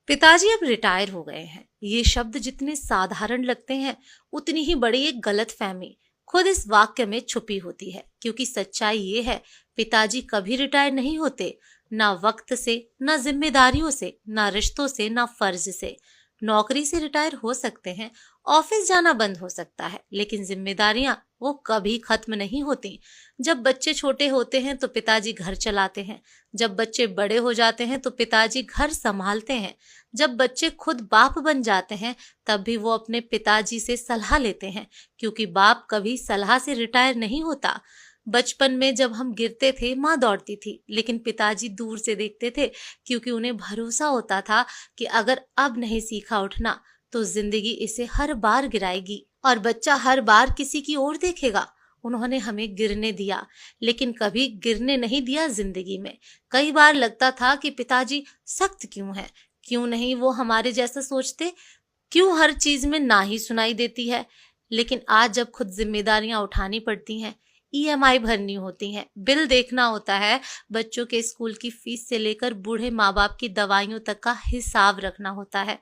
पिताजी अब रिटायर हो गए हैं। ये शब्द जितने साधारण लगते हैं, उतनी ही बड़ी एक गलतफहमी खुद इस वाक्य में छुपी होती है। क्योंकि सच्चाई ये है, पिताजी कभी रिटायर नहीं होते। ना वक्त से, ना जिम्मेदारियों से, ना रिश्तों से, ना फर्ज से। नौकरी से रिटायर हो सकते हैं, ऑफिस जाना बंद हो सकता है, लेकिन जिम्मेदारियां वो कभी खत्म नहीं होती। जब बच्चे छोटे होते हैं तो पिताजी घर चलाते हैं। जब बच्चे बड़े हो जाते हैं तो पिताजी घर संभालते हैं। जब बच्चे खुद बाप बन जाते हैं, तब भी वो अपने पिताजी से सलाह लेते हैं। क्योंकि बाप कभी सलाह से रिटायर नहीं होता। बचपन में जब हम गिरते थे, माँ दौड़ती थी, लेकिन पिताजी दूर से देखते थे। क्योंकि उन्हें भरोसा होता था कि अगर अब नहीं सीखा उठना तो जिंदगी इसे हर बार गिराएगी और बच्चा हर बार किसी की ओर देखेगा। उन्होंने हमें गिरने दिया, लेकिन कभी गिरने नहीं दिया जिंदगी में। कई बार लगता था कि पिताजी सख्त क्यों है, क्यों नहीं वो हमारे जैसा सोचते, क्यों हर चीज में ना ही सुनाई देती है। लेकिन आज जब खुद जिम्मेदारियां उठानी पड़ती हैं, ईएमआई भरनी होती हैं, बिल देखना होता है, बच्चों के स्कूल की फीस से लेकर बूढ़े माँ बाप की दवाइयों तक का हिसाब रखना होता है,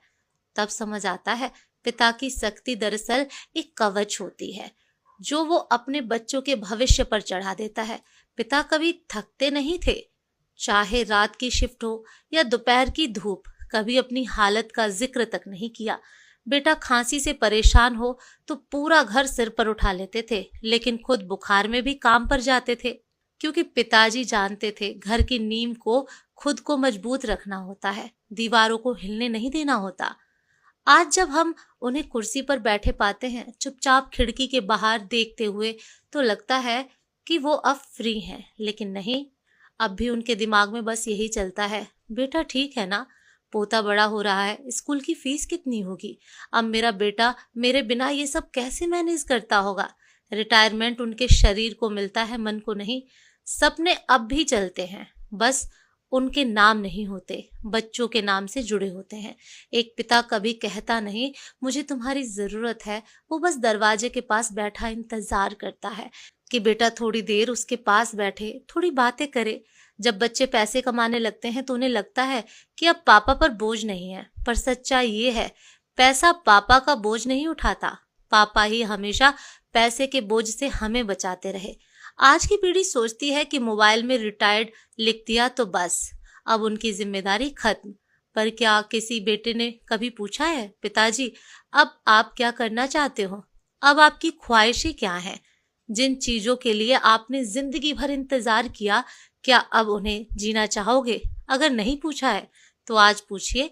तब समझ आता है पिता की सख्ती दरअसल एक कवच होती है जो वो अपने बच्चों के भविष्य पर चढ़ा देता है। पिता कभी थकते नहीं थे, चाहे रात की शिफ्ट हो या दोपहर की धूप। कभी अपनी हालत का जिक्र तक नहीं किया। बेटा खांसी से परेशान हो तो पूरा घर सिर पर उठा लेते थे, लेकिन खुद बुखार में भी काम पर जाते थे। क्योंकि पिताजी जानते थे घर की नींव को खुद को मजबूत रखना होता है, दीवारों को हिलने नहीं देना होता। आज जब हम उन्हें कुर्सी पर बैठे पाते हैं, चुपचाप खिड़की के बाहर देखते हुए, तो लगता है कि वो अब फ्री हैं। लेकिन नहीं, अब भी उनके दिमाग में बस यही चलता है, बेटा ठीक है ना, पोता बड़ा हो रहा है, स्कूल की फीस कितनी होगी, अब मेरा बेटा मेरे बिना ये सब कैसे मैनेज करता होगा। रिटायरमेंट उनके शरीर को मिलता है, मन को नहीं। सपने अब भी चलते हैं, बस उनके नाम नहीं होते, बच्चों के नाम से जुड़े होते हैं। एक पिता कभी कहता नहीं मुझे तुम्हारी जरूरत है, वो बस दरवाजे के पास बैठा इंतजार करता है कि बेटा थोड़ी देर उसके पास बैठे, थोड़ी बातें करे। जब बच्चे पैसे कमाने लगते हैं तो उन्हें लगता है कि अब पापा पर बोझ नहीं है, पर सच्चाई ये है, पैसा पापा का बोझ नहीं उठाता, पापा ही हमेशा पैसे के बोझ से हमें बचाते रहे। आज की पीढ़ी सोचती है कि मोबाइल में रिटायर्ड लिख दिया तो बस अब उनकी जिम्मेदारी खत्म। पर क्या किसी बेटे ने कभी पूछा है, पिताजी अब आप क्या करना चाहते हो, अब आपकी ख्वाहिशें क्या हैं, जिन चीजों के लिए आपने जिंदगी भर इंतजार किया, क्या अब उन्हें जीना चाहोगे? अगर नहीं पूछा है तो आज पूछिए